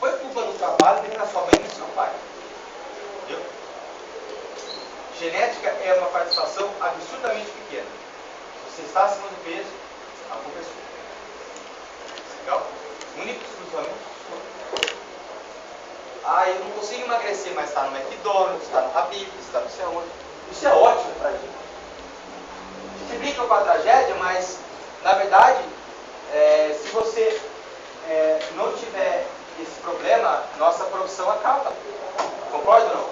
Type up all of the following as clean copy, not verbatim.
põe culpa no trabalho, nem na sua mãe, nem no seu pai. Entendeu? Genética é uma participação absurdamente pequena. Se você está acima do peso, a culpa é sua. Legal? Único e exclusivamente sua. Ah, eu não consigo emagrecer, mas está no McDonald's, está no Habib, está no sei onde. Isso é ótimo pra gente. A gente brinca com a tragédia, mas na verdade, se você não tiver esse problema, nossa produção acaba. Concorda ou não?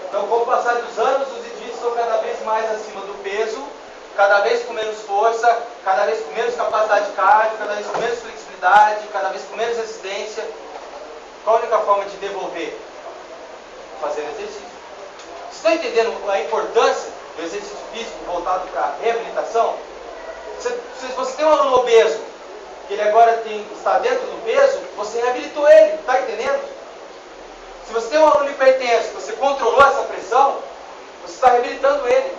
Então, com o passar dos anos, os indivíduos estão cada vez mais acima do peso, cada vez com menos força, cada vez com menos capacidade cardio, cada vez com menos flexibilidade, cada vez com menos resistência. Qual a única forma de devolver? Fazendo exercício. Vocês estão entendendo a importância do exercício físico voltado para a reabilitação? Se você tem um aluno obeso, que ele agora está dentro do peso, você reabilitou ele, está entendendo? Se você tem um aluno hipertenso, você controlou essa pressão, você está reabilitando ele.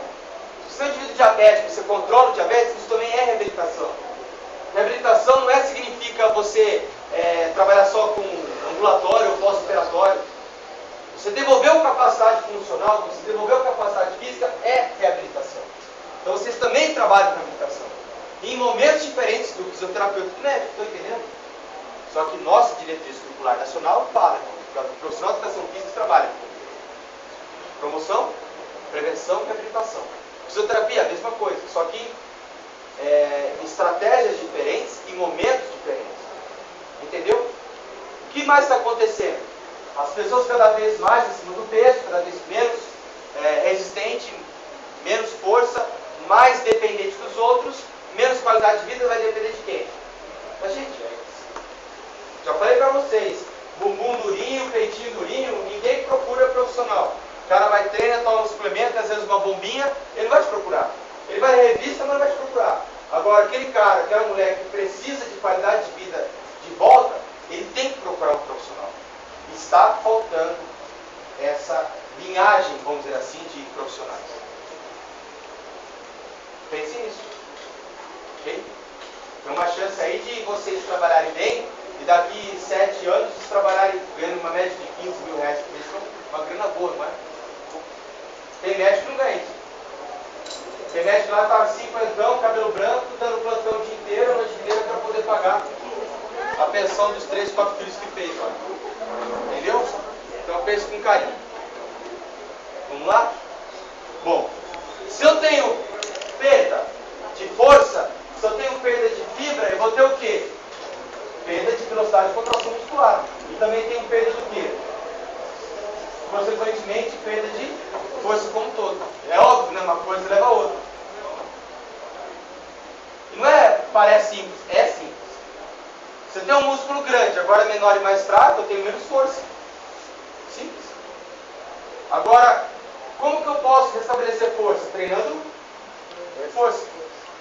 Se você é um indivíduo diabético, você controla o diabetes, isso também é reabilitação. Reabilitação não significa você trabalhar só com ambulatório ou pós-operatório. Você devolveu capacidade funcional, você devolveu capacidade física, é reabilitação. Então vocês também trabalham com reabilitação. Em momentos diferentes do fisioterapeuta do médico, estão entendendo? Só que nossa diretriz curricular nacional fala que o profissional de educação física trabalha com promoção, prevenção e reabilitação. Fisioterapia é a mesma coisa, só que estratégias diferentes em momentos diferentes. Entendeu? O que mais está acontecendo? As pessoas cada vez mais acima do peso, cada vez menos resistente, menos força, mais dependente dos outros, menos qualidade de vida, vai depender de quem? Da gente. Já falei para vocês, bumbum durinho, peitinho durinho, ninguém procura profissional. O cara vai treinar, toma um suplemento, às vezes uma bombinha, ele vai te procurar. Ele vai em revista, mas não vai te procurar. Agora, aquele cara, aquela mulher que precisa de qualidade de vida de volta, ele tem que procurar um profissional. Está faltando essa linhagem, vamos dizer assim, de profissionais. Pense nisso. Ok? Tem uma chance aí de vocês trabalharem bem e daqui 7 anos vocês trabalharem ganhando uma média de 15 mil reais por mês. Uma grana boa, não é? Tem médico que não ganha isso. Tem médico lá que estava 50, cabelo branco, dando plantão o dia inteiro, a noite inteira, para poder pagar a pensão dos 3, 4 filhos que fez. Olha. Entendeu? Então eu penso com carinho. Vamos lá? Bom, se eu tenho perda de força, se eu tenho perda de fibra, eu vou ter o quê? Perda de velocidade de contração muscular. E também tenho perda do quê? Consequentemente, perda de força como um todo. É óbvio, né? Uma coisa leva a outra. E não parece simples, é simples. Se eu tenho um músculo grande, agora menor e mais fraco, eu tenho menos força. Simples. Agora, como que eu posso restabelecer força? Treinando força.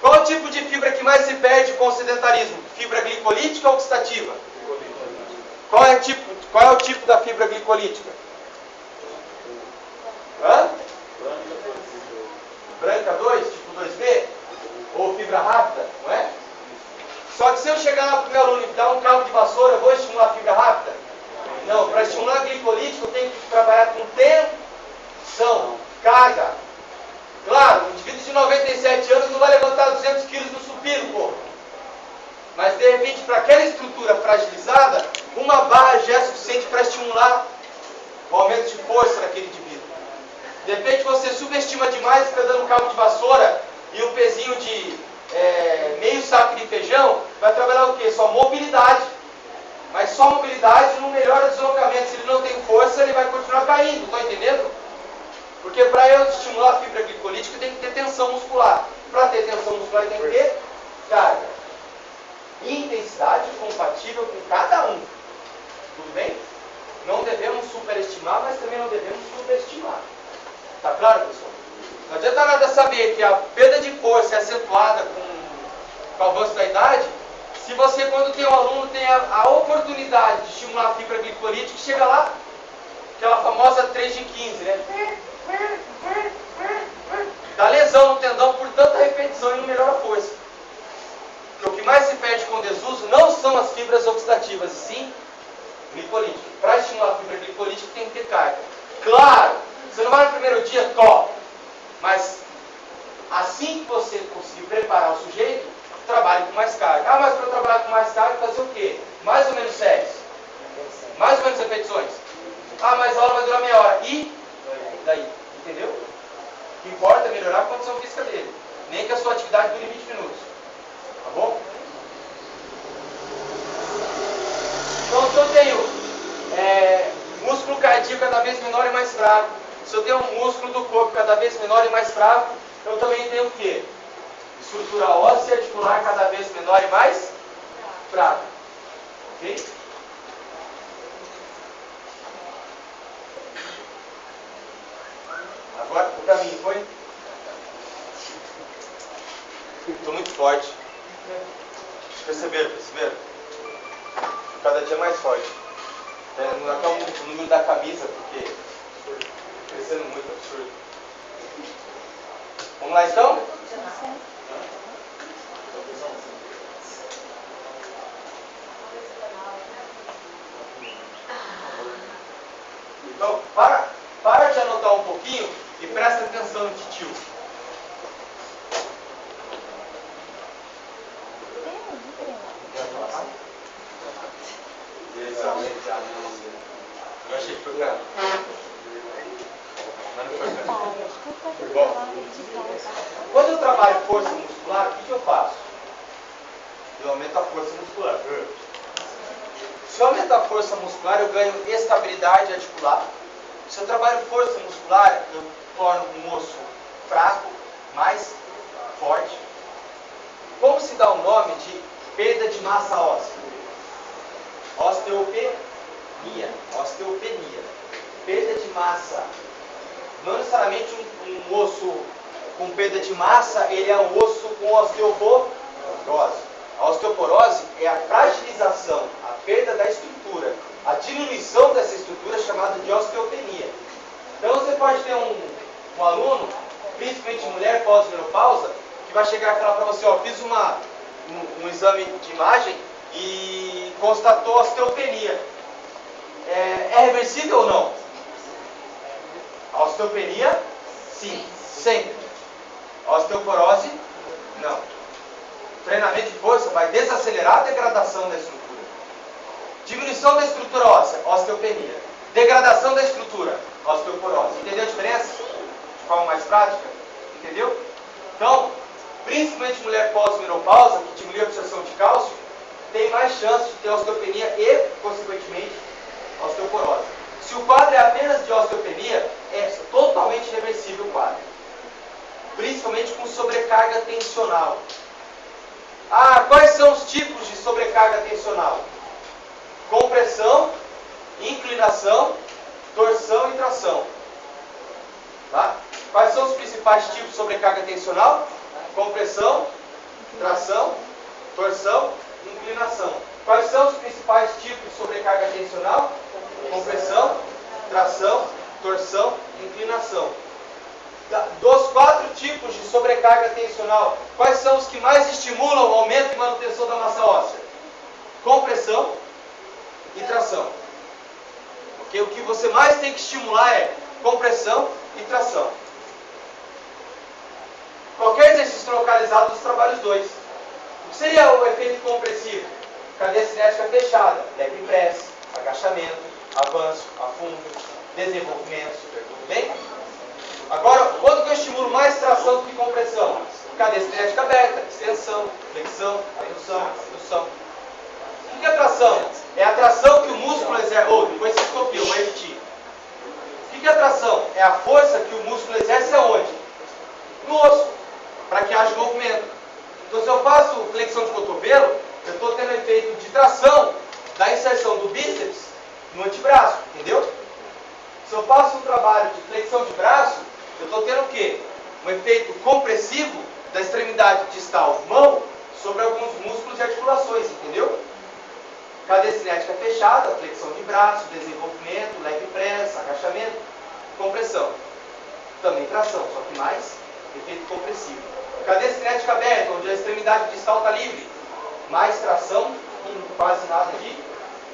Qual o tipo de fibra que mais se perde com o sedentarismo? Fibra glicolítica ou oxidativa? Qual é o tipo da fibra glicolítica? Hã? Branca 2, tipo 2B? Ou fibra rápida, não é? Só que se eu chegar lá para o meu aluno e dar um cabo de vassoura, eu vou estimular a fibra rápida? Não, para estimular a glicolítica eu tenho que trabalhar com tensão, carga. Claro, um indivíduo de 97 anos não vai levantar 200 quilos no supino, pô. Mas de repente, para aquela estrutura fragilizada, uma barra já é suficiente para estimular o aumento de força naquele indivíduo. De repente você subestima demais, fica dando um cabo de vassoura e um pezinho de meio saco de feijão, vai trabalhar o quê? Só mobilidade. Mas só mobilidade não melhora o deslocamento. Se ele não tem força, ele vai continuar caindo, estão entendendo? Porque para eu estimular a fibra glicolítica tem que ter tensão muscular. Para ter tensão muscular tem que ter carga. Intensidade compatível com cada um. Tudo bem? Não devemos superestimar, mas também não devemos subestimar. Tá claro, pessoal? Não adianta nada saber que a perda de força é acentuada com o avanço da idade, se você, quando tem um aluno, tem a oportunidade de estimular a fibra glicolítica, chega lá, aquela famosa 3 de 15, né? Dá lesão no tendão por tanta repetição e não melhora a força. Porque o que mais se perde com desuso não são as fibras oxidativas, e sim glicolíticas. Para estimular a fibra glicolítica tem que ter carga. Claro, você não vai no primeiro dia, top, mas assim que você conseguir preparar o sujeito, trabalhe com mais carga. Ah, mas para trabalhar com mais carga, fazer o quê? Mais ou menos séries. Mais ou menos repetições. Ah, mas a aula vai durar meia hora. E daí? Entendeu? O que importa é melhorar a condição física dele. Nem que a sua atividade dure 20 minutos. Tá bom? Então, se eu tenho músculo cardíaco cada vez menor e mais fraco, se eu tenho um músculo do corpo cada vez menor e mais fraco, eu também tenho o quê? Estrutura óssea articular cada vez menor e mais fraca. Ok? Agora, para mim, foi? Estou muito forte. Perceberam? Cada dia mais forte. Não é tão o número da camisa, porque crescendo muito, absurdo. Vamos lá então? Então, para de anotar um pouquinho e presta atenção no titio. Eu achei que foi grave. Mas não foi grave. Bom, quando eu trabalho força muscular, o que eu faço? Eu aumento a força muscular. Se eu aumentar a força muscular, eu ganho estabilidade articular. Se eu trabalho força muscular, eu torno um osso fraco, mais forte. Como se dá o nome de perda de massa óssea? Osteopenia. Perda de massa. Não necessariamente um osso com perda de massa, ele é um osso com osteoporose. A osteoporose é a fragilização, a perda da estrutura. A diminuição dessa estrutura é chamada de osteopenia. Então você pode ter um aluno, principalmente mulher pós-menopausa, que vai chegar e falar para você, ó, fiz um exame de imagem e constatou osteopenia. É reversível ou não? A osteopenia, sim, sempre. A osteoporose, não. O treinamento de força vai desacelerar a degradação da estrutura. Diminuição da estrutura óssea, osteopenia. Degradação da estrutura, osteoporose. Entendeu a diferença? De forma mais prática? Entendeu? Então, principalmente mulher pós-menopausa, que diminui a absorção de cálcio, tem mais chance de ter osteopenia e, consequentemente, osteoporose. Se o quadro é apenas de osteopenia, é totalmente reversível o quadro. Principalmente com sobrecarga tensional. Ah, quais são os tipos de sobrecarga tensional? Compressão, inclinação, torção e tração. Tá? Quais são os principais tipos de sobrecarga tensional? Compressão, tração, torção, inclinação. Quais são os principais tipos de sobrecarga tensional? Compressão, tração, torção, inclinação. Dos 4 tipos de sobrecarga tensional, quais são os que mais estimulam o aumento e manutenção da massa óssea? Compressão e tração. Okay? O que você mais tem que estimular é compressão e tração. Qualquer exercício localizado dos trabalhos 2. O que seria o efeito compressivo? Cadeia cinética fechada, leg press, agachamento, avanço, afundo, desenvolvimento. Tudo bem? Agora, quando que eu estimulo mais tração do que compressão? Cadeia cinética aberta, extensão, flexão, adução. O que é tração? É a tração que o músculo exerce. Depois você copia, eu vou repetir. O que é tração? É a força que o músculo exerce aonde? No osso, para que haja movimento. Então, se eu faço flexão de cotovelo, eu estou tendo efeito de tração da inserção do bíceps no antebraço, entendeu? Se eu faço um trabalho de flexão de braço, eu estou tendo o quê? Um efeito compressivo da extremidade distal mão sobre alguns músculos e articulações, entendeu? Cadeia cinética fechada, flexão de braço, desenvolvimento, leg press, agachamento, compressão. Também tração, só que mais efeito compressivo. Cadeia cinética aberta, onde a extremidade distal está livre. mais tração e quase nada de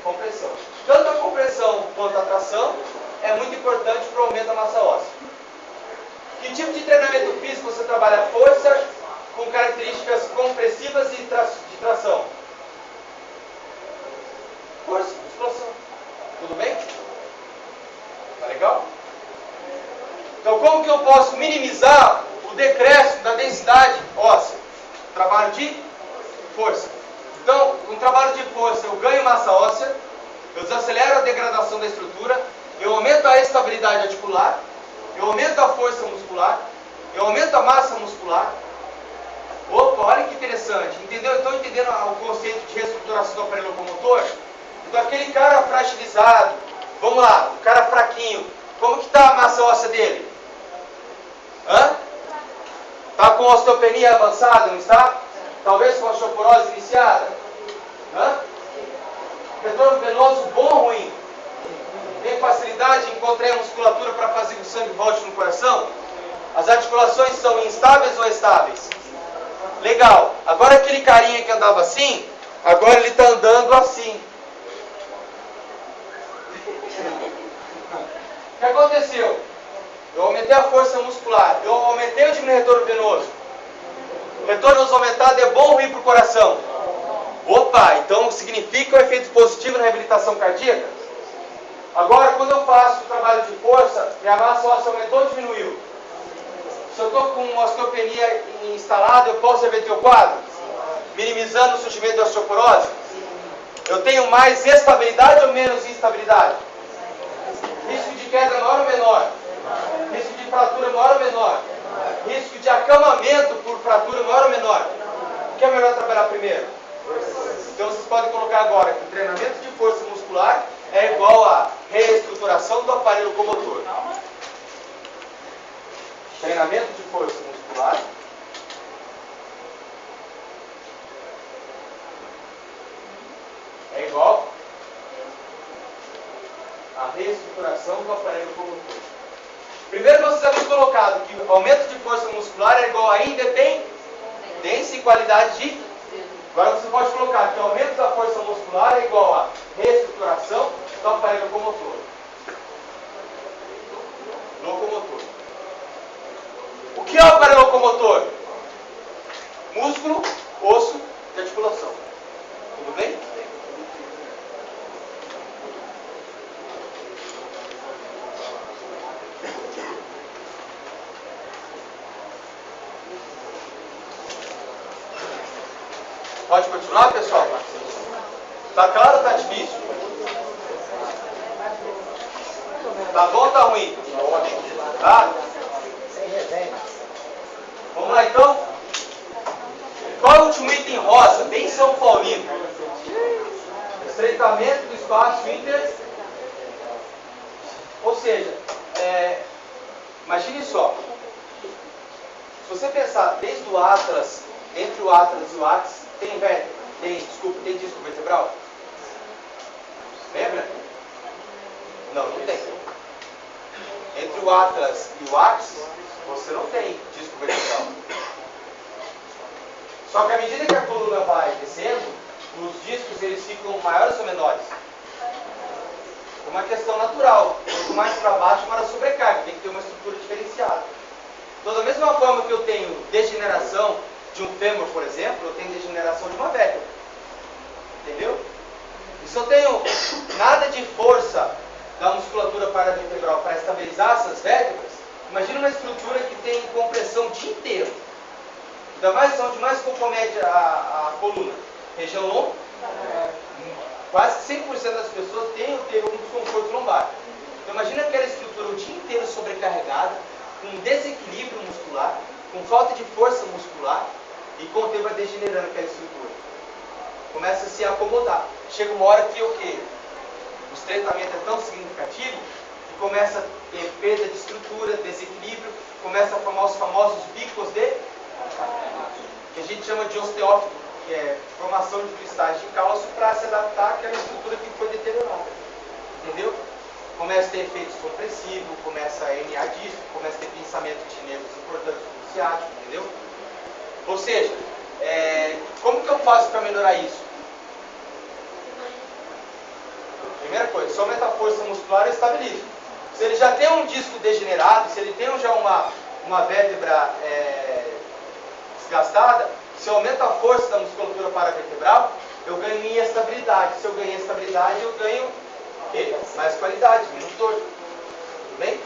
compressão. Tanto a compressão quanto a tração é muito importante para o aumento da massa óssea. Que tipo de treinamento físico você trabalha? Força com características compressivas e de tração. Força, musculação. Tudo bem? Tá legal? Então, como que eu posso minimizar o decréscimo da densidade óssea? Trabalho de força. Então, com o trabalho de força, eu ganho massa óssea, eu desacelero a degradação da estrutura, eu aumento a estabilidade articular, eu aumento a força muscular, eu aumento a massa muscular. Opa, olha que interessante. Entendeu? Então, entendendo o conceito de reestruturação do aparelho locomotor? Então, aquele cara fragilizado, vamos lá, o cara fraquinho, como que está a massa óssea dele? Está com osteopenia avançada, não está? Talvez com osteoporose iniciada? Retorno venoso bom ou ruim? Tem facilidade em encontrar a musculatura para fazer que o sangue volte no coração? As articulações são instáveis ou estáveis? Legal. Agora aquele carinha que andava assim, agora ele está andando assim. O que aconteceu? Eu aumentei a força muscular, eu aumentei o diminuir retorno venoso. Retorno venoso aumentado é bom ou ruim para o coração? Opa, então significa o efeito positivo na reabilitação cardíaca? Agora, quando eu faço o trabalho de força, minha massa óssea aumentou ou diminuiu? Se eu estou com osteopenia instalada, eu posso reverter o quadro? Minimizando o surgimento da osteoporose? Eu tenho mais estabilidade ou menos instabilidade? Risco de queda maior ou menor? Risco de fratura maior ou menor? Risco de acamamento por fratura maior ou menor? O que é melhor trabalhar primeiro? Então vocês podem colocar agora que o treinamento de força muscular é igual a reestruturação do aparelho locomotor. Treinamento de força muscular é igual a reestruturação do aparelho locomotor. Primeiro vocês haviam colocado que o aumento de força muscular é igual a independência e qualidade de... Agora você pode colocar que o aumento da força muscular é igual a reestruturação do aparelho locomotor. O que é o aparelho locomotor? Músculo, osso e articulação. Tudo bem? Pode continuar, pessoal? Tá claro ou tá difícil? Tá bom ou tá ruim? Tá? Vamos lá então? Qual é o último item rosa? Bem São Paulino. Estreitamento do espaço inter... Ou seja, imagine só. Se você pensar desde o Atlas, entre o Atlas e o Axis, tem disco vertebral? Lembra? Não tem. Entre o Atlas e o Axis, você não tem disco vertebral. Só que à medida que a coluna vai descendo, os discos eles ficam maiores ou menores? É uma questão natural. Quanto mais para baixo, maior a sobrecarga. Tem que ter uma estrutura diferenciada. Então, da mesma forma que eu tenho degeneração de um fêmur, por exemplo, eu tenho degeneração de uma vértebra. Entendeu? E se eu tenho nada de força da musculatura paravertebral para estabilizar essas vértebras, imagina uma estrutura que tem compressão o dia inteiro. Ainda mais onde mais compromete a coluna. Região lombar. Quase 100% das pessoas têm ou teve um desconforto lombar. Então imagina aquela estrutura o dia inteiro sobrecarregada, com desequilíbrio muscular, com falta de força muscular, e com o tempo vai degenerando aquela estrutura. Começa a se acomodar. Chega uma hora que o quê? O estreitamento é tão significativo que começa a ter perda de estrutura, desequilíbrio, começa a formar os famosos bicos de... que a gente chama de osteófito, que é formação de cristais de cálcio para se adaptar àquela estrutura que foi deteriorada. Entendeu? Começa a ter efeitos compressivos, começa a herniar disco, começa a ter pensamento de nervos importantes como o ciático, entendeu? Ou seja, Como que eu faço para melhorar isso? Primeira coisa, se aumenta a força muscular, eu estabilizo. Se ele já tem um disco degenerado, se ele tem já uma vértebra desgastada, se eu aumento a força da musculatura paravertebral, eu ganho em estabilidade. Se eu ganho em estabilidade, eu ganho o quê? Mais qualidade, menos dor. Tudo bem?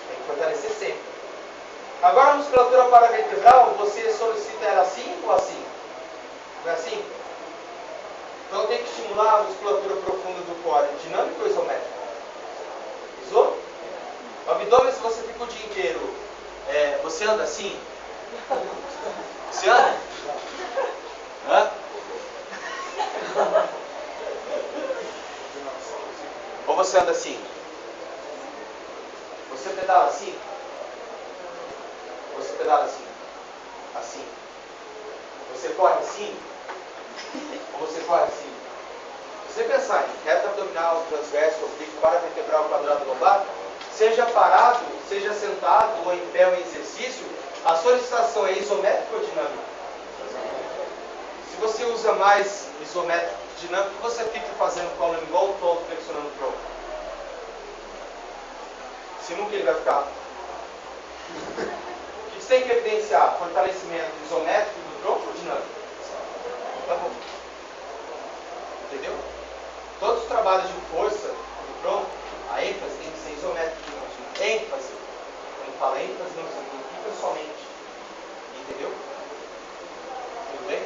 Tem que fortalecer sempre. Agora a musculatura paravertebral, você solicita ela assim ou assim? Não é assim? Então tem que estimular a musculatura profunda do core, dinâmico ou isométrico? Iso? O abdômen, se você fica o dia inteiro, você anda assim? Você anda? Hã? Ou você anda assim? Você pedala assim? Você pedala assim? Assim? Você corre assim? Ou você corre assim? Se você pensar em reta abdominal, transverso, oblíquo, paravertebral, quadrado lombar, seja parado, seja sentado ou em pé ou em exercício, a solicitação é isométrica ou dinâmica? Se você usa mais isométrico que dinâmico, você fica fazendo coluna igual um tonto, flexionando o tronco. Se nunca ele vai ficar. O que você tem que evidenciar? Fortalecimento isométrico do tronco ou dinâmico? Tá bom. Entendeu? Todos os trabalhos de força do tronco, a ênfase tem que ser isométrica. ênfase. Quando fala ênfase, não significa somente. Entendeu? Tudo bem?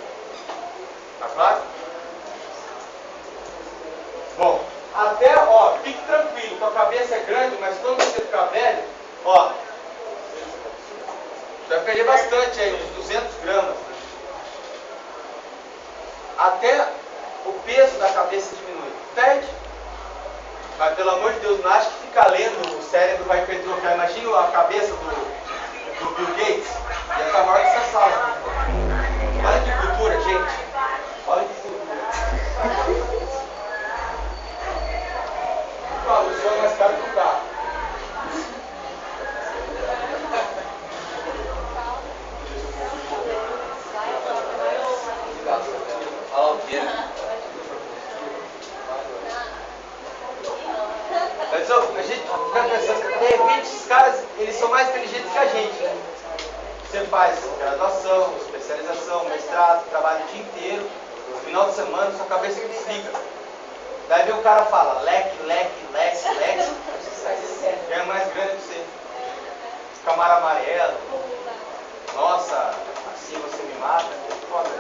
Tá claro? Bom, até, ó, fique tranquilo, tua cabeça é grande, mas quando você ficar velho, ó, você vai perder bastante aí, uns 200 gramas. Né? Até o peso da cabeça diminui. Perde. Mas pelo amor de Deus, não acha que ficar lendo o cérebro vai hipertrofiar. Imagina a cabeça do Bill Gates. Ia estar maior que essa sala. Olha que cultura, gente. Olha que cultura. Fala, o senhor é mais caro que o carro. Mas a gente fica pensando, de repente, esses caras, eles são mais inteligentes que a gente, né? Você faz graduação, especialização, mestrado, trabalha o dia inteiro, no final de semana, sua cabeça que desliga. Daí vem o cara fala, leque, é mais grande que você. Camaro amarelo, nossa, assim você me mata, foda.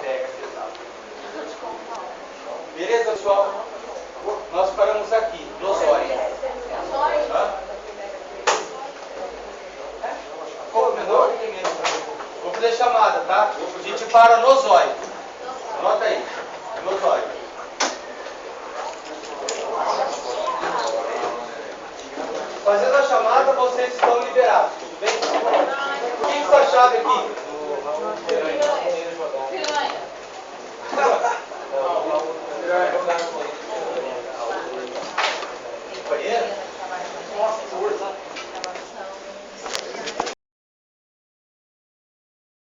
Pega, pesado. Beleza, pessoal? Nós paramos aqui, no zóio. Qual menor? Vou fazer chamada, tá? A gente para no zóio. Anota aí, no zóio. Fazendo a chamada, vocês estão liberados, tudo bem? Quem está a chave aqui?